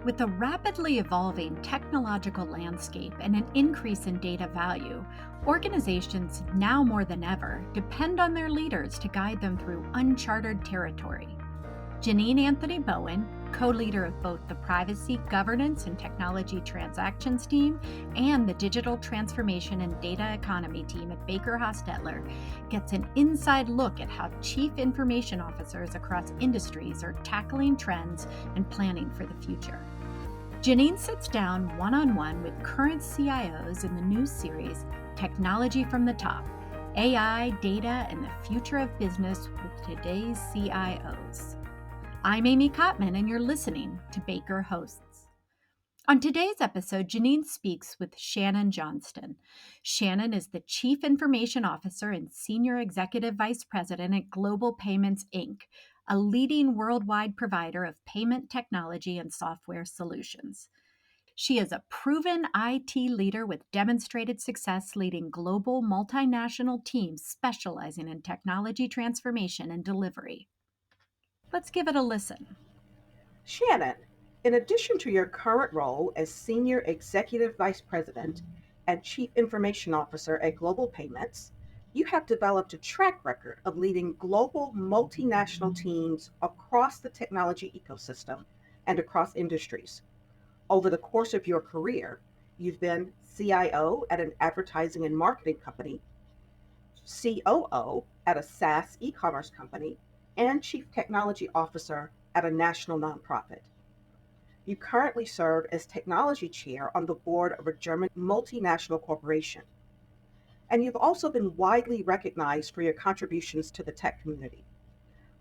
With a rapidly evolving technological landscape and an increase in data value, organizations now more than ever depend on their leaders to guide them through uncharted territory. Janine Anthony Bowen, co leader of both the Privacy, Governance, and Technology Transactions team and the Digital Transformation and Data Economy team at Baker Hostetler, gets an inside look at how chief information officers across industries are tackling trends and planning for the future. Janine sits down one on one with current CIOs in the new series, Technology from the Top: AI, Data, and the Future of Business with Today's CIOs. I'm Amy Kottman, and you're listening to Baker Hosts. On today's episode, Janine speaks with Shannon Johnston. Shannon is the Chief Information Officer and Senior Executive Vice President at Global Payments, Inc., a leading worldwide provider of payment technology and software solutions. She is a proven IT leader with demonstrated success leading global multinational teams specializing in technology transformation and delivery. Let's give it a listen. Shannon, in addition to your current role as Senior Executive Vice President and Chief Information Officer at Global Payments, you have developed a track record of leading global multinational teams across the technology ecosystem and across industries. Over the course of your career, you've been CIO at an advertising and marketing company, COO at a SaaS e commerce company, and Chief Technology Officer at a national nonprofit. You currently serve as technology chair on the board of a German multinational corporation. And you've also been widely recognized for your contributions to the tech community.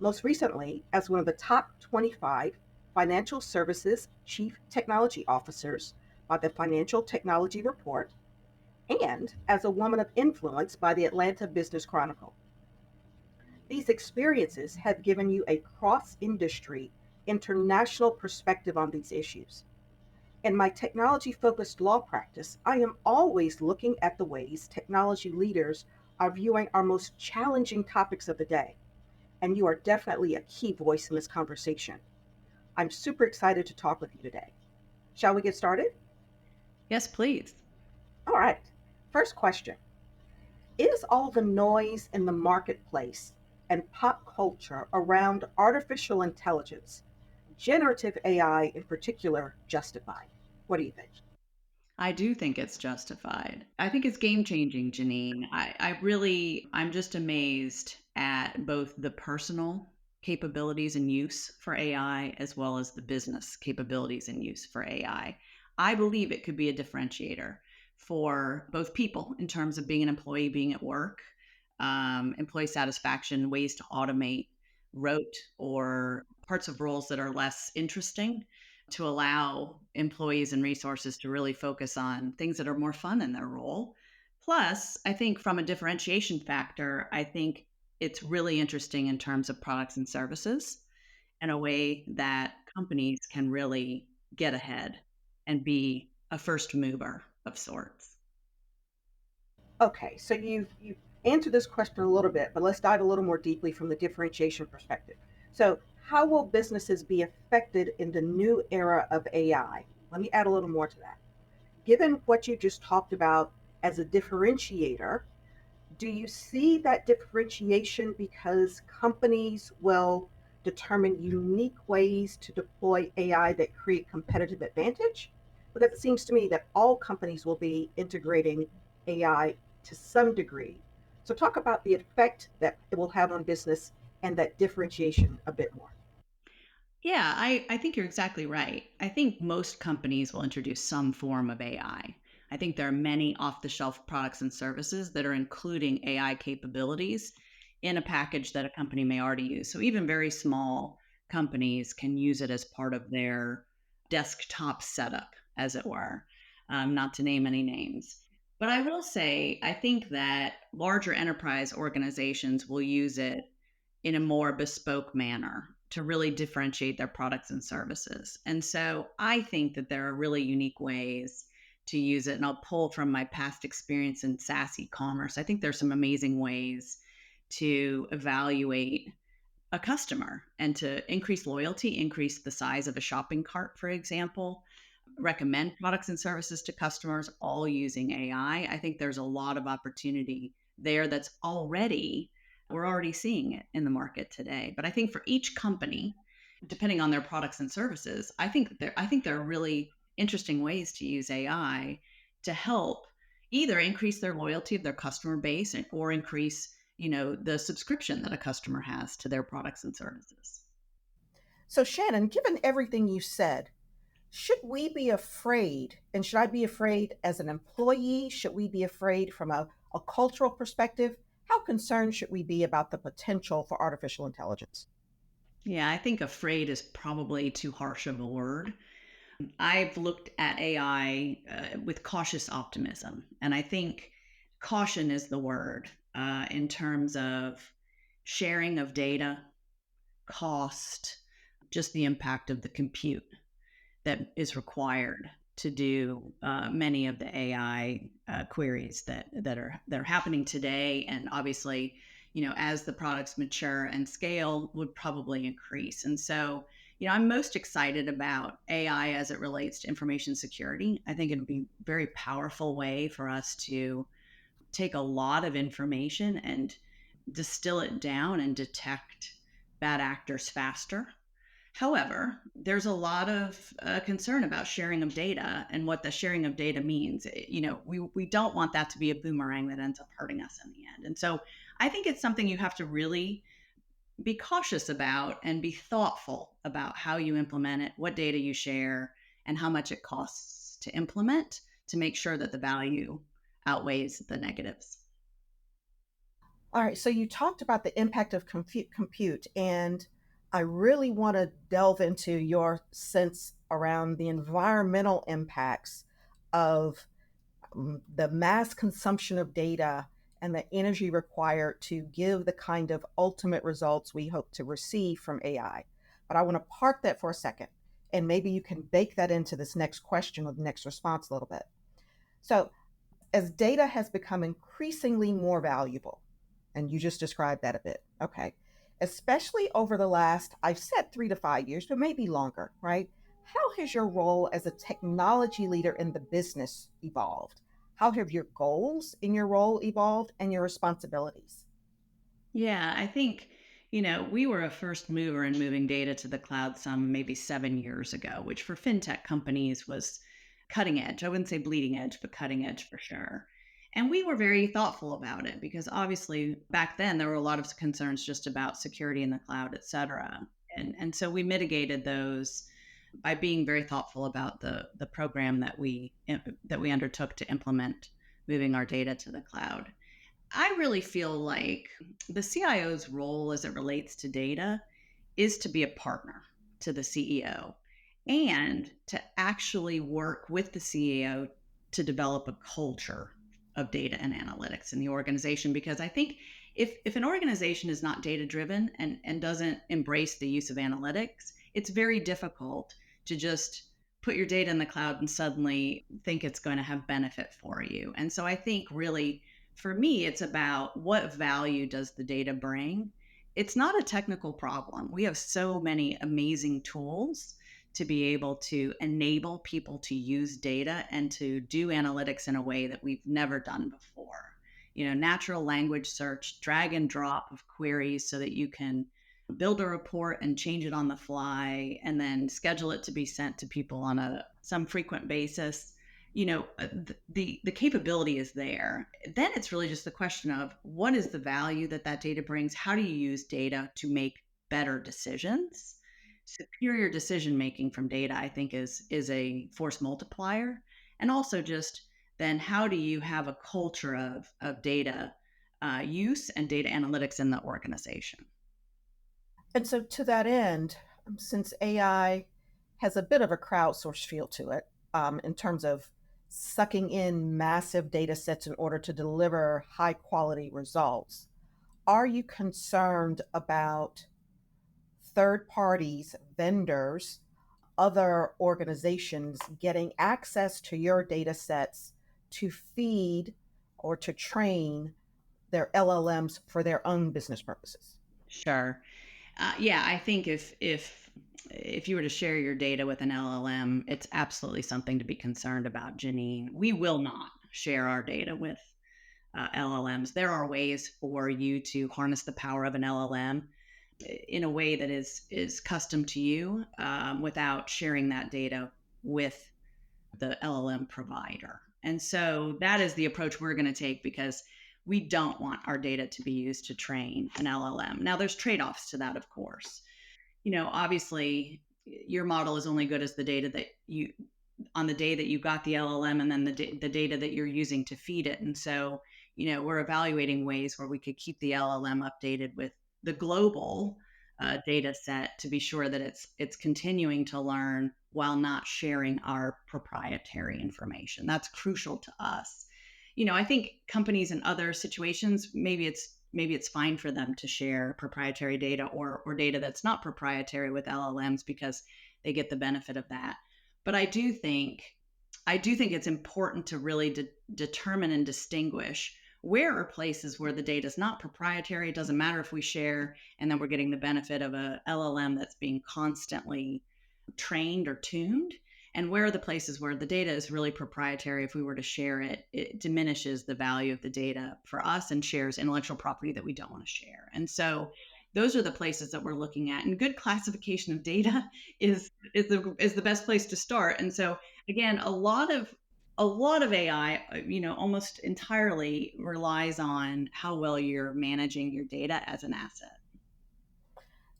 Most recently, as one of the top 25 financial services chief technology officers by the Financial Technology Report, and as a woman of influence by the Atlanta Business Chronicle. These experiences have given you a cross industry, international perspective on these issues. In my technology focused law practice, I am always looking at the ways technology leaders are viewing our most challenging topics of the day. And you are definitely a key voice in this conversation. I'm super excited to talk with you today. Shall we get started? Yes, please. All right. First question: is all the noise in the marketplace and pop culture around artificial intelligence, generative AI in particular, justified? What do you think? I do think it's justified. I think it's game changing, Janine. I'm just amazed at both the personal capabilities and use for AI as well as the business capabilities and use for AI. I believe it could be a differentiator for both people in terms of being an employee, being at work, employee satisfaction, ways to automate rote or parts of roles that are less interesting to allow employees and resources to really focus on things that are more fun in their role. Plus, I think from a differentiation factor, I think it's really interesting in terms of products and services and a way that companies can really get ahead and be a first mover of sorts. Okay, so you've answered this question a little bit, but let's dive a little more deeply from the differentiation perspective. So, how will businesses be affected in the new era of AI? Let me add a little more to that. Given what you just talked about as a differentiator, do you see that differentiation because companies will determine unique ways to deploy AI that create competitive advantage? Because it seems to me that all companies will be integrating AI to some degree. So, talk about the effect that it will have on business and that differentiation a bit more. Yeah, I think you're exactly right. I think most companies will introduce some form of AI. I think there are many off the shelf products and services that are including AI capabilities in a package that a company may already use. So even very small companies can use it as part of their desktop setup, as it were, not to name any names. But I will say, I think that larger enterprise organizations will use it in a more bespoke manner to really differentiate their products and services. And so I think that there are really unique ways to use it. And I'll pull from my past experience in SaaS e-commerce. I think there's some amazing ways to evaluate a customer and to increase loyalty, increase the size of a shopping cart, for example, recommend products and services to customers, all using AI. I think there's a lot of opportunity there we're already seeing it in the market today. But I think for each company, depending on their products and services, I think there are really interesting ways to use AI to help either increase their loyalty of their customer base or increase, the subscription that a customer has to their products and services. So, Shannon, given everything you said, should we be afraid? And should I be afraid as an employee? Should we be afraid from a cultural perspective? How concerned should we be about the potential for artificial intelligence? Yeah, I think afraid is probably too harsh of a word. I've looked at AI with cautious optimism, and I think caution is the word in terms of sharing of data, cost, just the impact of the compute that is required to do many of the AI queries that are happening today, and obviously, as the products mature and scale, would probably increase. And so, I'm most excited about AI as it relates to information security. I think it'd be a very powerful way for us to take a lot of information and distill it down and detect bad actors faster. However, there's a lot of concern about sharing of data and what the sharing of data means. We don't want that to be a boomerang that ends up hurting us in the end. And so I think it's something you have to really be cautious about and be thoughtful about how you implement it, what data you share, and how much it costs to implement to make sure that the value outweighs the negatives. All right, so you talked about the impact of compute, and I really want to delve into your sense around the environmental impacts of the mass consumption of data and the energy required to give the kind of ultimate results we hope to receive from AI. But I want to park that for a second, and maybe you can bake that into this next question or the next response a little bit. So, as data has become increasingly more valuable, and you just described that a bit, okay, especially over the last, I've said 3 to 5 years, but maybe longer, right? How has your role as a technology leader in the business evolved? How have your goals in your role evolved and your responsibilities? Yeah, I think, we were a first mover in moving data to the cloud some maybe 7 years ago, which for fintech companies was cutting edge. I wouldn't say bleeding edge, but cutting edge for sure. And we were very thoughtful about it because obviously back then there were a lot of concerns just about security in the cloud, et cetera. And so we mitigated those by being very thoughtful about the program that we undertook to implement moving our data to the cloud. I really feel like the CIO's role as it relates to data is to be a partner to the CEO and to actually work with the CEO to develop a culture of data and analytics in the organization. Because I think if an organization is not data driven and doesn't embrace the use of analytics, it's very difficult to just put your data in the cloud and suddenly think it's going to have benefit for you. And so I think really for me, it's about what value does the data bring. It's not a technical problem. We have so many amazing tools to be able to enable people to use data and to do analytics in a way that we've never done before. Natural language search, drag and drop of queries so that you can build a report and change it on the fly and then schedule it to be sent to people on some frequent basis. The capability is there. Then it's really just the question of what is the value that data brings? How do you use data to make better decisions? Superior decision making from data, I think, is a force multiplier. And also just then how do you have a culture of data use and data analytics in the organization? And so, to that end, since AI has a bit of a crowdsourced feel to it in terms of sucking in massive data sets in order to deliver high quality results, are you concerned about third parties, vendors, other organizations getting access to your data sets to feed or to train their LLMs for their own business purposes? Sure. Yeah, I think if you were to share your data with an LLM, it's absolutely something to be concerned about, Janine. We will not share our data with LLMs. There are ways for you to harness the power of an LLM in a way that is custom to you, without sharing that data with the LLM provider. And so that is the approach we're going to take, because we don't want our data to be used to train an LLM. Now, there's trade-offs to that, of course. Obviously, your model is only good as the data that you on the day that you got the LLM, and then the data that you're using to feed it. And so, we're evaluating ways where we could keep the LLM updated with the global data set to be sure that it's continuing to learn while not sharing our proprietary information. That's crucial to us. I think companies in other situations, maybe it's fine for them to share proprietary data, or data that's not proprietary with LLMs, because they get the benefit of that. But I do think it's important to really determine and distinguish where are places where the data is not proprietary. It doesn't matter if we share, and then we're getting the benefit of a LLM that's being constantly trained or tuned. And where are the places where the data is really proprietary? If we were to share it, it diminishes the value of the data for us and shares intellectual property that we don't want to share. And so those are the places that we're looking at. And good classification of data is the best place to start. And so again, a lot of AI, almost entirely relies on how well you're managing your data as an asset.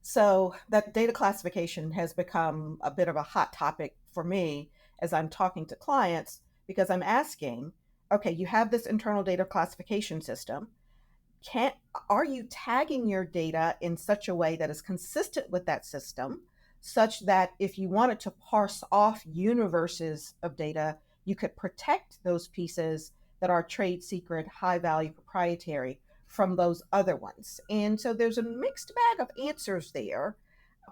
So that data classification has become a bit of a hot topic for me as I'm talking to clients, because I'm asking, okay, you have this internal data classification system. Can Are you tagging your data in such a way that is consistent with that system, such that if you wanted to parse off universes of data, you could protect those pieces that are trade secret, high value, proprietary from those other ones? And so there's a mixed bag of answers there.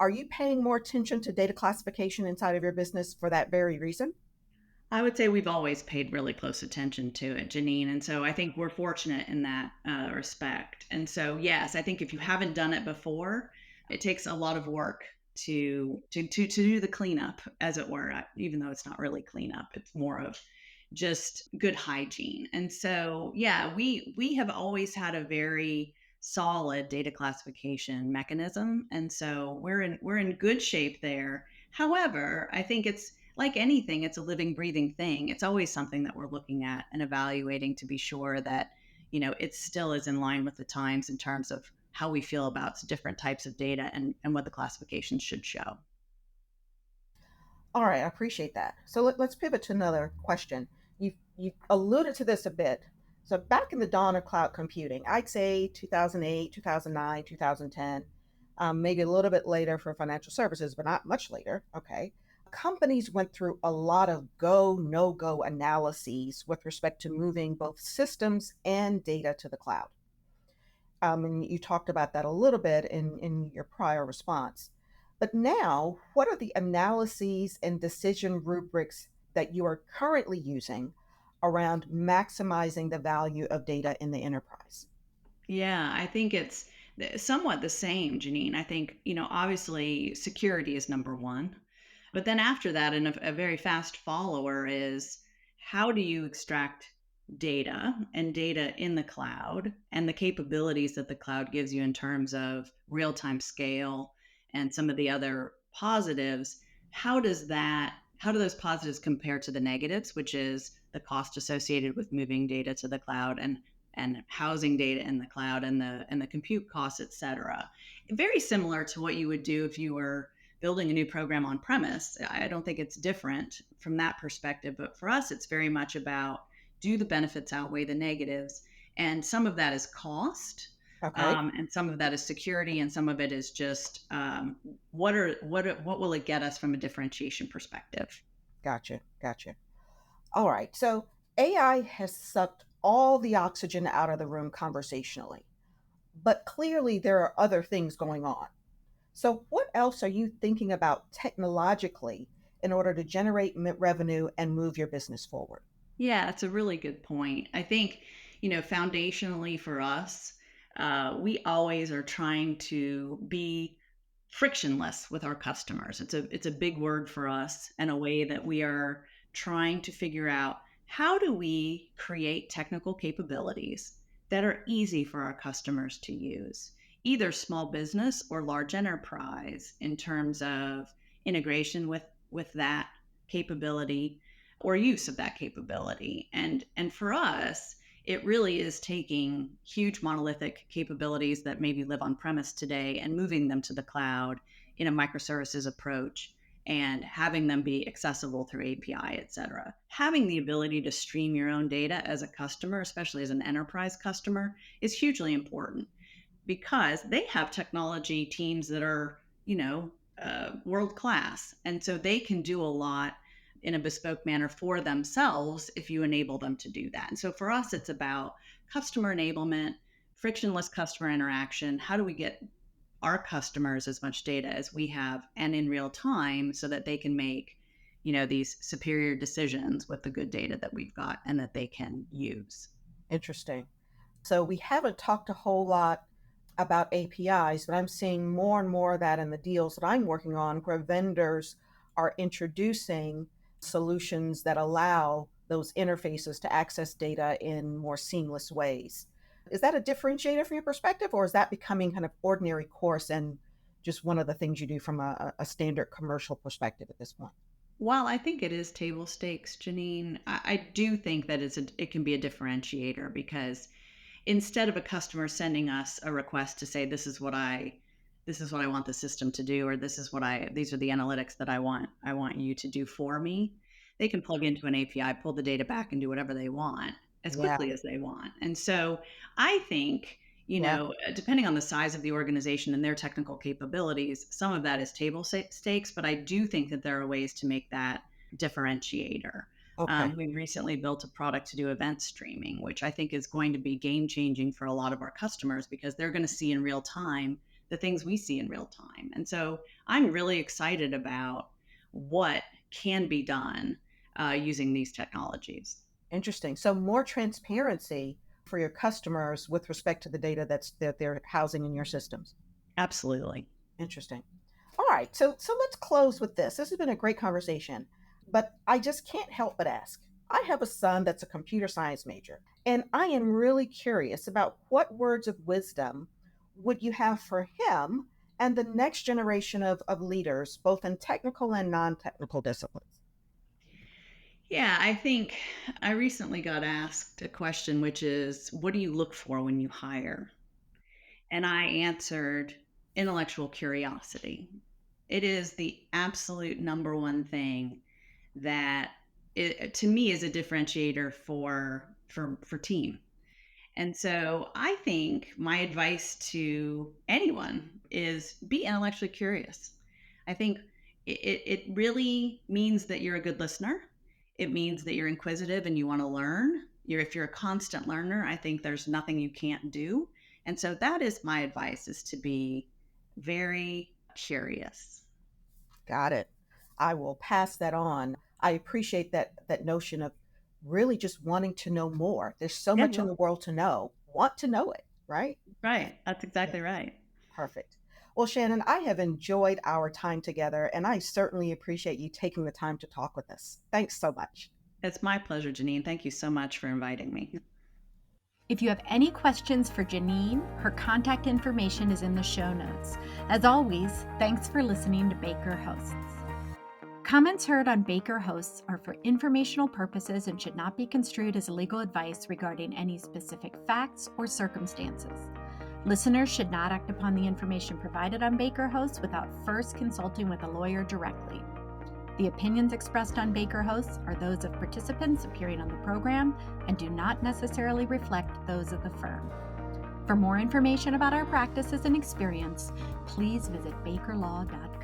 Are you paying more attention to data classification inside of your business for that very reason? I would say we've always paid really close attention to it, Janine. And so I think we're fortunate in that respect. And so, yes, I think if you haven't done it before, it takes a lot of work to do the cleanup, as it were, even though it's not really cleanup. It's more of just good hygiene. And so, yeah, we have always had a very solid data classification mechanism. And so we're in good shape there. However, I think it's like anything, it's a living, breathing thing. It's always something that we're looking at and evaluating to be sure that, it still is in line with the times in terms of how we feel about different types of data, and what the classifications should show. All right, I appreciate that. So let's pivot to another question. You alluded to this a bit. So back in the dawn of cloud computing, I'd say 2008, 2009, 2010, maybe a little bit later for financial services, but not much later. Okay. Companies went through a lot of go, no go analyses with respect to moving both systems and data to the cloud. And you talked about that a little bit in your prior response. But now, what are the analyses and decision rubrics that you are currently using around maximizing the value of data in the enterprise? Yeah, I think it's somewhat the same, Janine. I think, obviously security is number one. But then after that, and a very fast follower is, how do you extract data and data in the cloud, and the capabilities that the cloud gives you in terms of real time scale and some of the other positives? How do those positives compare to the negatives, which is the cost associated with moving data to the cloud, and housing data in the cloud, and the compute costs, et cetera. Very similar to what you would do if you were building a new program on premise. I don't think it's different from that perspective, but for us, it's very much about, do the benefits outweigh the negatives? And some of that is cost, Okay, and some of that is security, and some of it is just, what will it get us from a differentiation perspective? gotcha, gotcha. All right, so AI has sucked all the oxygen out of the room conversationally, but clearly there are other things going on. So, what else are you thinking about technologically in order to generate revenue and move your business forward? Yeah, that's a really good point. I think, foundationally for us, we always are trying to be frictionless with our customers. It's a big word for us, and a way that we are trying to figure out, how do we create technical capabilities that are easy for our customers to use, either small business or large enterprise, in terms of integration with that capability or use of that capability. And for us, it really is taking huge monolithic capabilities that maybe live on premise today and moving them to the cloud in a microservices approach, and having them be accessible through API, et cetera. Having the ability to stream your own data as a customer, especially as an enterprise customer, is hugely important, because they have technology teams that are, world class. And so they can do a lot in a bespoke manner for themselves if you enable them to do that. And so for us, it's about customer enablement, frictionless customer interaction. How do we get our customers as much data as we have, and in real time, so that they can make, these superior decisions with the good data that we've got and that they can use. Interesting. So we haven't talked a whole lot about APIs, but I'm seeing more and more of that in the deals that I'm working on, where vendors are introducing solutions that allow those interfaces to access data in more seamless ways. Is that a differentiator from your perspective, or is that becoming kind of ordinary course and just one of the things you do from a standard commercial perspective at this point? While I think it is table stakes, Janine, I do think that it can be a differentiator, because instead of a customer sending us a request to say, this is what I want the system to do, or these are the analytics that I want you to do for me, they can plug into an API, pull the data back, and do whatever they want as Yeah, quickly as they want. And so I think, yeah, depending on the size of the organization and their technical capabilities, some of that is table stakes, but I do think that there are ways to make that differentiator. okay. We recently built a product to do event streaming, which I think is going to be game changing for a lot of our customers, because they're going to see in real time the things we see in real time. And so I'm really excited about what can be done using these technologies. Interesting. So more transparency for your customers with respect to the data that they're housing in your systems. Absolutely. Interesting. All right. So let's close with this. This has been a great conversation, but I just can't help but ask. I have a son that's a computer science major, and I am really curious about what words of wisdom would you have for him and the next generation of leaders, both in technical and non-technical disciplines. Yeah, I think I recently got asked a question, which is, what do you look for when you hire? And I answered, intellectual curiosity. It is the absolute number one thing that, to me, is a differentiator for team. And so I think my advice to anyone is, be intellectually curious. I think it really means that you're a good listener. It means that you're inquisitive and you want to learn. If you're a constant learner, I think there's nothing you can't do. And so that is my advice, is to be very curious. Got it. I will pass that on. I appreciate that notion of really just wanting to know more. There's so Yeah, much in the world to know. Want to know it, right? right. That's Yeah, exactly right. perfect. Well, Shannon, I have enjoyed our time together, and I certainly appreciate you taking the time to talk with us. Thanks so much. It's my pleasure, Janine. Thank you so much for inviting me. If you have any questions for Janine, her contact information is in the show notes. As always, thanks for listening to Baker Hosts. Comments heard on Baker Hosts are for informational purposes and should not be construed as legal advice regarding any specific facts or circumstances. Listeners should not act upon the information provided on Baker Hosts without first consulting with a lawyer directly. The opinions expressed on Baker Hosts are those of participants appearing on the program and do not necessarily reflect those of the firm. For more information about our practices and experience, please visit bakerlaw.com.